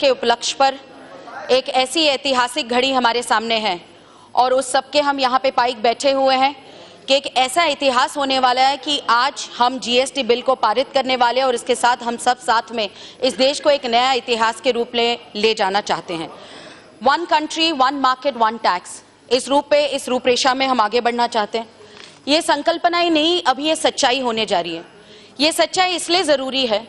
के उपलक्ष्य पर एक ऐसी ऐतिहासिक घड़ी हमारे सामने है और उस सबके हम यहाँ पे पाइक बैठे हुए हैं कि एक ऐसा इतिहास होने वाला है कि आज हम जीएसटी बिल को पारित करने वाले हैं और इसके साथ हम सब साथ में इस देश को एक नया इतिहास के रूप में ले जाना चाहते हैं। One country, one market, one tax, इस रूपरेखा में हम आगे बढ़ना चाहते हैं। ये संकल्पना ही नहीं, अभी ये सच्चाई होने जा रही है। ये सच्चाई इसलिए ज़रूरी है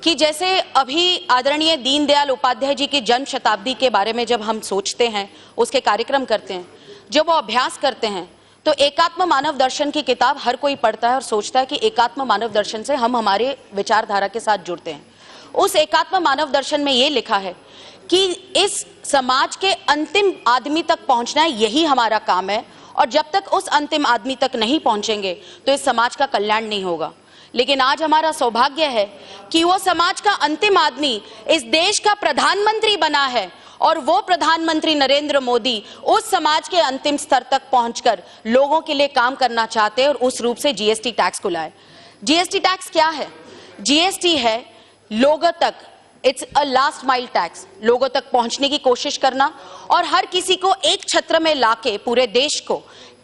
कि जैसे अभी आदरणीय दीनदयाल उपाध्याय जी की जन्म शताब्दी के बारे में जब हम सोचते हैं, उसके कार्यक्रम करते हैं, जब वो अभ्यास करते हैं, तो एकात्म मानव दर्शन की किताब हर कोई पढ़ता है और सोचता है कि एकात्म मानव दर्शन से हम हमारे विचारधारा के साथ जुड़ते हैं। उस एकात्म मानव दर्शन में ये लिखा है कि इस समाज के अंतिम आदमी तक पहुंचना यही हमारा काम है और जब तक उस अंतिम आदमी तक नहीं पहुंचेंगे तो इस समाज का कल्याण नहीं होगा। लेकिन आज हमारा सौभाग्य है कि वो समाज का अंतिम आदमी इस देश का प्रधानमंत्री बना है और वो प्रधानमंत्री नरेंद्र मोदी उस समाज के अंतिम स्तर तक पहुंचकर लोगों के लिए काम करना चाहते हैं और उस रूप से जीएसटी टैक्स को लाए। जीएसटी टैक्स क्या है? जीएसटी है लोगों तक, it's a last mile tax, लोगों तक पहुंचने की कोशिश करना और हर किसी को एक छत्र में लाके पूरे देश को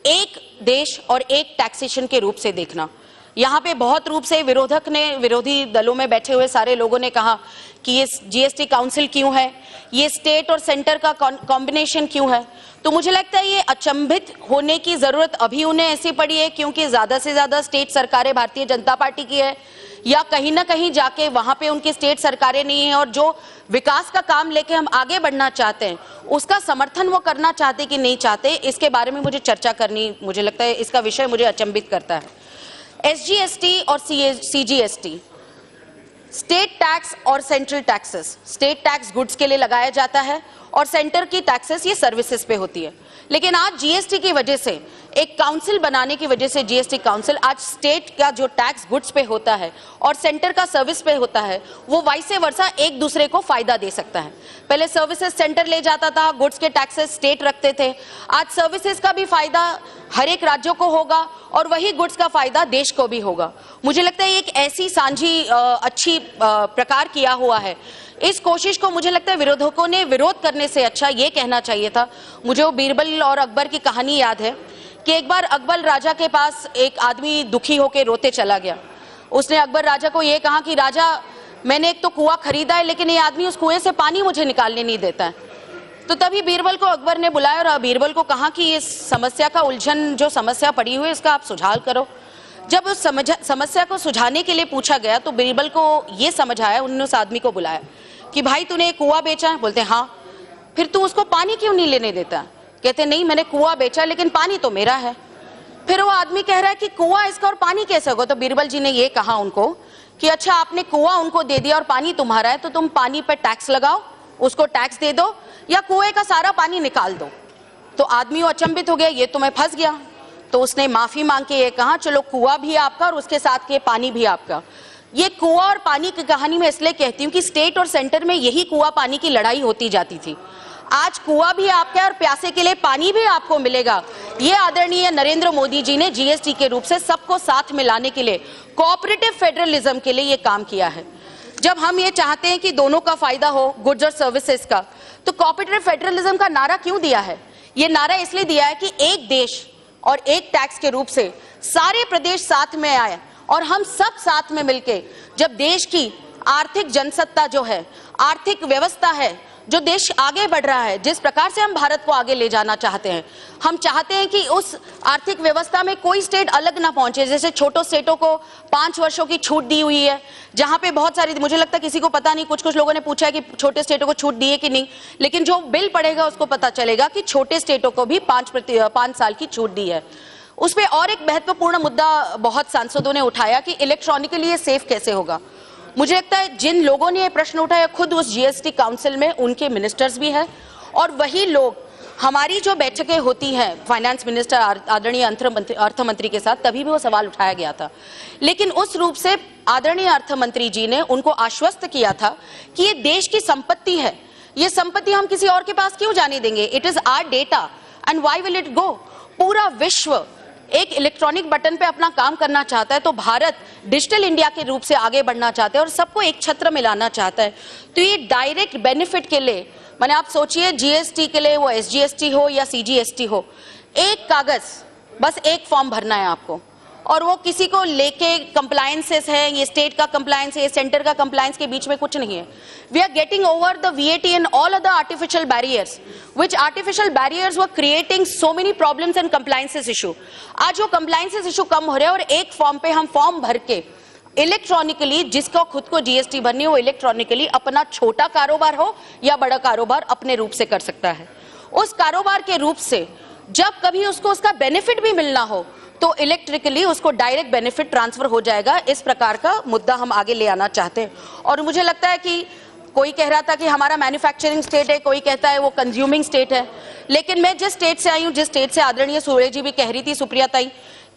एक देश और एक टैक्सेशन के रूप से देखना। यहाँ पे बहुत रूप से विरोधी दलों में बैठे हुए सारे लोगों ने कहा कि ये जीएसटी काउंसिल क्यों है, ये स्टेट और सेंटर का कॉम्बिनेशन क्यों है। तो मुझे लगता है ये अचंभित होने की जरूरत अभी उन्हें ऐसी पड़ी है क्योंकि ज्यादा से ज्यादा स्टेट सरकारें भारतीय जनता पार्टी की है या कहीं ना कहीं जाके वहां पे उनकी स्टेट सरकारें नहीं है और जो विकास का काम लेके हम आगे बढ़ना चाहते हैं उसका समर्थन वो करना चाहते कि नहीं चाहते, इसके बारे में मुझे चर्चा करनी, मुझे लगता है इसका विषय मुझे अचंभित करता है। एसजीएसटी और सीजीएसटी, स्टेट टैक्स और central taxes, state tax goods के लिए लगाया जाता है और सेंटर की टैक्सेस ये सर्विसेज पे होती है। लेकिन आज जीएसटी की वजह से, एक काउंसिल बनाने की वजह से, जीएसटी काउंसिल आज स्टेट का जो टैक्स गुड्स पे होता है और सेंटर का सर्विस पे होता है वो वाइसे वर्सा एक दूसरे को फायदा दे सकता है। पहले सर्विसेज सेंटर ले जाता था, गुड्स के टैक्सेस स्टेट रखते थे। आज सर्विसेज का भी फायदा हर एक राज्यों को होगा और वही गुड्स का फायदा देश को भी होगा। मुझे लगता है एक ऐसी सांझी अच्छी प्रकार किया हुआ है। इस कोशिश को मुझे लगता है विरोधकों ने विरोध करने से अच्छा ये कहना चाहिए था। मुझे वो बीरबल और अकबर की कहानी याद है कि एक बार अकबर राजा के पास एक आदमी दुखी होकर रोते चला गया। उसने अकबर राजा को ये कहा कि राजा, मैंने एक तो कुआं खरीदा है लेकिन ये आदमी उस कुएं से पानी मुझे निकालने नहीं देता है। तो तभी बीरबल को अकबर ने बुलाया और बीरबल को कहा कि इस समस्या का उलझन, जो समस्या पड़ी हुई है, इसका आप सुझाव करो। जब उस समस्या को सुझाने के लिए पूछा गया तो बीरबल को ये समझ आया, उन्होंने उस आदमी को बुलाया कि भाई तूने एक कुआं बेचा है? बोलते हाँ। फिर तू उसको पानी क्यों नहीं लेने देता? कहते नहीं, मैंने कुआं बेचा लेकिन पानी तो मेरा है। फिर वो आदमी कह रहा है कि कुआं इसका और पानी कैसे होगा? तो बीरबल जी ने ये कहा उनको कि अच्छा, आपने कुआं उनको दे दिया और पानी तुम्हारा है, तो तुम पानी पर टैक्स लगाओ, उसको टैक्स दे दो या कुएं का सारा पानी निकाल दो। तो आदमी वो अचंभित हो गया, ये तो मैं फंस गया। तो उसने माफी मांग के ये कहा चलो कुआं भी आपका और उसके साथ के पानी भी आपका। ये कुआं और पानी की कहानी मैं इसलिए कहती हूँ कि स्टेट और सेंटर में यही कुआं पानी की लड़ाई होती जाती थी। आज कुआं भी आपका है और प्यासे के लिए पानी भी आपको मिलेगा। ये आदरणीय नरेंद्र मोदी जी ने जीएसटी के रूप से सबको साथ मिलाने के लिए, कोऑपरेटिव फेडरलिज्म के लिए ये काम किया है। जब हम ये चाहते हैं कि दोनों का फायदा हो, गुड्स और सर्विसेज का, तो कोऑपरेटिव फेडरलिज्म का नारा क्यों दिया है? ये नारा इसलिए दिया है कि एक देश और एक टैक्स के रूप से सारे प्रदेश साथ में आए और हम सब साथ में मिलके जब देश की आर्थिक जनसत्ता जो है, आर्थिक व्यवस्था है, जो देश आगे बढ़ रहा है, जिस प्रकार से हम भारत को आगे ले जाना चाहते हैं, हम चाहते हैं कि उस आर्थिक व्यवस्था में कोई स्टेट अलग ना पहुंचे। जैसे छोटे स्टेटों को 5 वर्षों की छूट दी हुई है, जहां पे बहुत सारी, मुझे लगता है किसी को पता नहीं, कुछ लोगों ने पूछा है कि छोटे स्टेटों को छूट दी है कि नहीं, लेकिन जो बिल पढ़ेगा उसको पता चलेगा कि छोटे स्टेटों को भी 5 साल की छूट दी है। उस पर और एक महत्वपूर्ण मुद्दा बहुत सांसदों ने उठाया कि इलेक्ट्रॉनिकली ये सेफ कैसे होगा। मुझे लगता है जिन लोगों ने ये प्रश्न उठाया खुद उस जीएसटी काउंसिल में उनके मिनिस्टर्स भी हैं और वही लोग, हमारी जो बैठकें होती हैं फाइनेंस मिनिस्टर आदरणीय अर्थ मंत्री के साथ, तभी भी वो सवाल उठाया गया था। लेकिन उस रूप से आदरणीय अर्थ मंत्री जी ने उनको आश्वस्त किया था कि ये देश की संपत्ति है, ये संपत्ति हम किसी और के पास क्यों जाने देंगे? It is our data and why will it go? पूरा विश्व एक इलेक्ट्रॉनिक बटन पे अपना काम करना चाहता है, तो भारत डिजिटल इंडिया के रूप से आगे बढ़ना चाहता है और सबको एक छत्र में लाना चाहता है। तो ये डायरेक्ट बेनिफिट के लिए, माने आप सोचिए जीएसटी के लिए वो एसजीएसटी हो या सीजीएसटी हो, एक कागज, बस एक फॉर्म भरना है आपको, और वो किसी को लेके कंप्लायंसेस है, ये स्टेट का कंप्लायंस है, ये सेंटर का कंप्लायंस के बीच में कुछ नहीं है। We are getting over the VAT and all other artificial barriers, which artificial barriers were creating so many problems and compliances issue। आज वो compliances issue कम हो रहे हैं और एक फॉर्म पे हम फॉर्म भर के इलेक्ट्रॉनिकली, जिसको खुद को जीएसटी भरनी हो, इलेक्ट्रॉनिकली अपना छोटा कारोबार हो या बड़ा कारोबार अपने रूप से कर सकता है। उस कारोबार के रूप से जब कभी उसको उसका बेनिफिट भी मिलना हो तो इलेक्ट्रिकली उसको डायरेक्ट बेनिफिट ट्रांसफर हो जाएगा। इस प्रकार का मुद्दा हम आगे ले आना चाहते हैं। और मुझे लगता है कि कोई कह रहा था कि हमारा मैन्युफैक्चरिंग स्टेट है, कोई कहता है वो कंज्यूमिंग स्टेट है, लेकिन मैं जिस स्टेट से आई हूँ, जिस स्टेट से आदरणीय सूर्य जी भी कह रही थी, सुप्रिया ताई,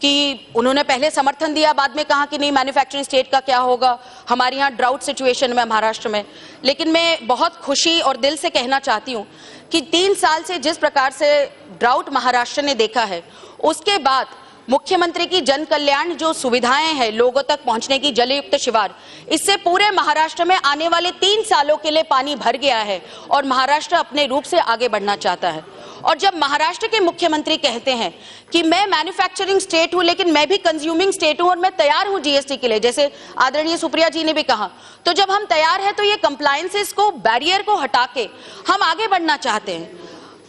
कि उन्होंने पहले समर्थन दिया, बाद में कहा कि नहीं मैन्युफैक्चरिंग स्टेट का क्या होगा, हमारे यहाँ ड्राउट सिचुएशन में महाराष्ट्र में। लेकिन मैं बहुत खुशी और दिल से कहना चाहती हूँ कि 3 साल से जिस प्रकार से ड्राउट महाराष्ट्र ने देखा है, उसके बाद मुख्यमंत्री की जन कल्याण जो सुविधाएं हैं लोगों तक पहुंचने की, जलयुक्त शिवार, इससे पूरे महाराष्ट्र में आने वाले 3 सालों के लिए पानी भर गया है और महाराष्ट्र अपने रूप से आगे बढ़ना चाहता है। और जब महाराष्ट्र के मुख्यमंत्री कहते हैं कि मैं मैन्युफैक्चरिंग स्टेट हूं लेकिन मैं भी कंज्यूमिंग स्टेट हूं और मैं तैयार हूं जीएसटी के लिए, जैसे आदरणीय सुप्रिया जी ने भी कहा, तो जब हम तैयार हैं तो ये कंप्लायंसेस को, बैरियर को हटा के हम आगे बढ़ना चाहते हैं।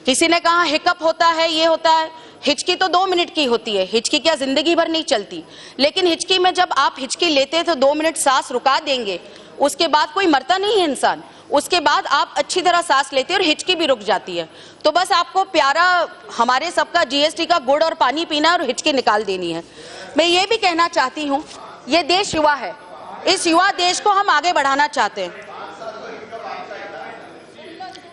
किसी ने कहा हिकअप होता है, ये होता है, हिचकी तो 2 मिनट की होती है, हिचकी क्या जिंदगी भर नहीं चलती, लेकिन हिचकी में जब आप हिचकी लेते हैं तो 2 मिनट सांस रुका देंगे, उसके बाद कोई मरता नहीं है इंसान, उसके बाद आप अच्छी तरह सांस लेते हैं और हिचकी भी रुक जाती है। तो बस आपको प्यारा हमारे सबका जीएसटी का गुड़ और पानी पीना और हिचकी निकाल देनी है। मैं ये भी कहना चाहती हूँ, ये देश युवा है, इस युवा देश को हम आगे बढ़ाना चाहते हैं,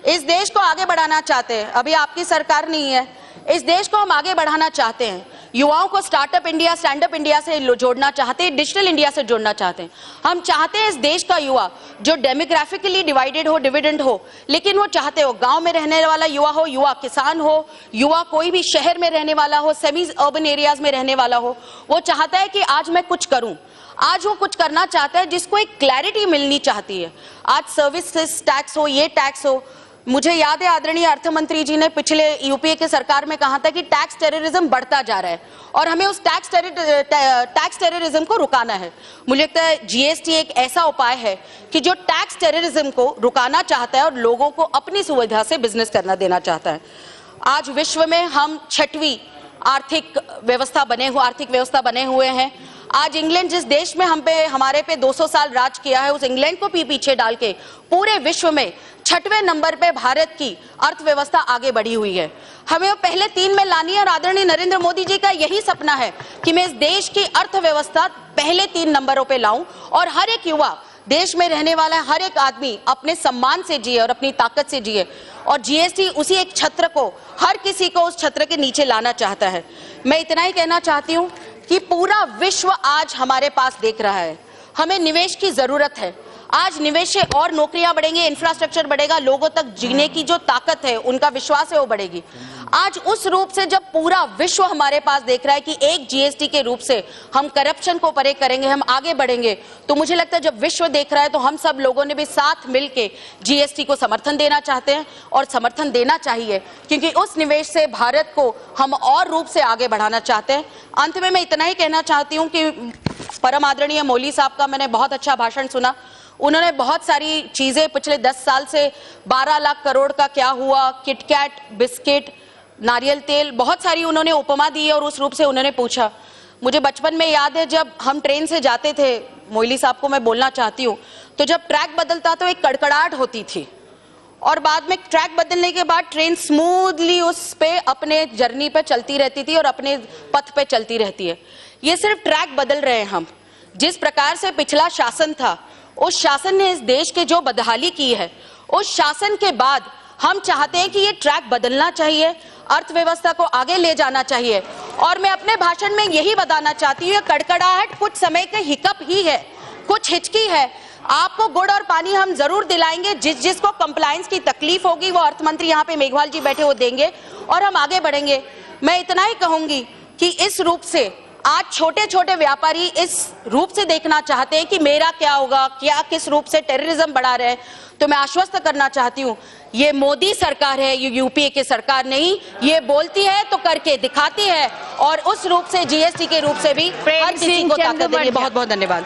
इस देश को आगे बढ़ाना चाहते हैं। अभी आपकी सरकार नहीं है, इस देश को हम आगे बढ़ाना चाहते हैं। युवाओं को startup India, stand up India से जोड़ना चाहते हैं, डिजिटल इंडिया से जोड़ना चाहते हैं। हम चाहते हैं इस देश का युवा जो डेमोग्राफिकली डिवाइडेड हो, डिविडेंड हो, लेकिन वो चाहते हो गांव में रहने वाला युवा हो, युवा किसान हो, युवा कोई भी शहर में रहने वाला हो, सेमी अर्बन एरियाज में रहने वाला हो, वो चाहता है कि आज मैं कुछ करूं। आज वो कुछ करना चाहता है जिसको एक क्लैरिटी मिलनी चाहती है। आज सर्विसेज टैक्स हो, ये टैक्स हो, मुझे याद है आदरणीय अर्थ मंत्री जी ने पिछले यूपीए के सरकार में कहा था कि टैक्स टेररिज्म बढ़ता जा रहा है और हमें उस टैक्स टेररिज्म को रुकाना है। मुझे लगता है जीएसटी एक ऐसा उपाय है कि जो टैक्स टेररिज्म को रुकाना चाहता है और लोगों को अपनी सुविधा से बिजनेस करना देना चाहता है। आज विश्व में हम 6वीं आर्थिक व्यवस्था बने हुए हैं। आज इंग्लैंड जिस देश में हमारे पे 200 साल राज किया है, उस इंग्लैंड को भी पीछे डाल के पूरे विश्व में 6वें नंबर पे भारत की अर्थव्यवस्था आगे बढ़ी हुई है। हमें वो पहले 3 में लानी है और आदरणीय नरेंद्र मोदी जी का यही सपना है कि मैं इस देश की अर्थव्यवस्था पहले 3 नंबरों पे लाऊं और हर एक युवा, देश में रहने वाला हर एक आदमी अपने सम्मान से जिए और अपनी ताकत से जिए। और जीएसटी उसी एक छत्र को, हर किसी को उस छत्र के नीचे लाना चाहता है। मैं इतना ही कहना चाहती हूँ कि पूरा विश्व आज हमारे पास देख रहा है, हमें निवेश की जरूरत है। आज निवेश से और नौकरियां बढ़ेंगे, इंफ्रास्ट्रक्चर बढ़ेगा, लोगों तक जीने की जो ताकत है, उनका विश्वास है, वो बढ़ेगी। आज उस रूप से जब पूरा विश्व हमारे पास देख रहा है कि एक जीएसटी के रूप से हम करप्शन को परे करेंगे, हम आगे बढ़ेंगे, तो मुझे लगता है जब विश्व देख रहा है तो हम सब लोगों ने भी साथ मिलके जीएसटी को समर्थन देना चाहते हैं और समर्थन देना चाहिए, क्योंकि उस निवेश से भारत को हम और रूप से आगे बढ़ाना चाहते हैं। अंत में मैं इतना ही कहना चाहती हूँ कि परम आदरणीय मौली साहब का मैंने बहुत अच्छा भाषण सुना। उन्होंने बहुत सारी चीजें पिछले 10 साल से 12 लाख करोड़ का क्या हुआ, किटकैट, बिस्किट, नारियल तेल, बहुत सारी उन्होंने उपमा दी और उस रूप से उन्होंने पूछा। मुझे बचपन में याद है जब हम ट्रेन से जाते थे, मोइली साहब को मैं बोलना चाहती हूँ, तो जब ट्रैक बदलता तो एक कड़कड़ाहट होती थी और बाद में ट्रैक बदलने के बाद ट्रेन स्मूथली उस पे अपने जर्नी पे चलती रहती थी और अपने पथ पे चलती रहती है। ये सिर्फ ट्रैक बदल रहे हैं हम। जिस प्रकार से पिछला शासन था, उस शासन ने इस देश के जो बदहाली की है, उस शासन के बाद हम चाहते हैं कि ये ट्रैक बदलना चाहिए, अर्थव्यवस्था को आगे ले जाना चाहिए। और मैं अपने भाषण में यही बताना चाहती हूँ, कड़कड़ाहट कुछ समय का हिकअप ही है, कुछ हिचकी है। आपको गुड़ और पानी हम जरूर दिलाएंगे, जिसको कंप्लायंस की तकलीफ होगी वो अर्थ मंत्री यहाँ पे मेघवाल जी बैठे वो देंगे और हम आगे बढ़ेंगे। मैं इतना ही कहूंगी कि इस रूप से आज छोटे छोटे व्यापारी इस रूप से देखना चाहते हैं कि मेरा क्या होगा, क्या किस रूप से टेररिज्म बढ़ा रहे हैं। तो मैं आश्वस्त करना चाहती हूँ, ये मोदी सरकार है, ये यूपीए की सरकार नहीं। ये बोलती है तो करके दिखाती है, और उस रूप से जीएसटी के रूप से भी हर किसी को ताकत देगी। बहुत बहुत धन्यवाद।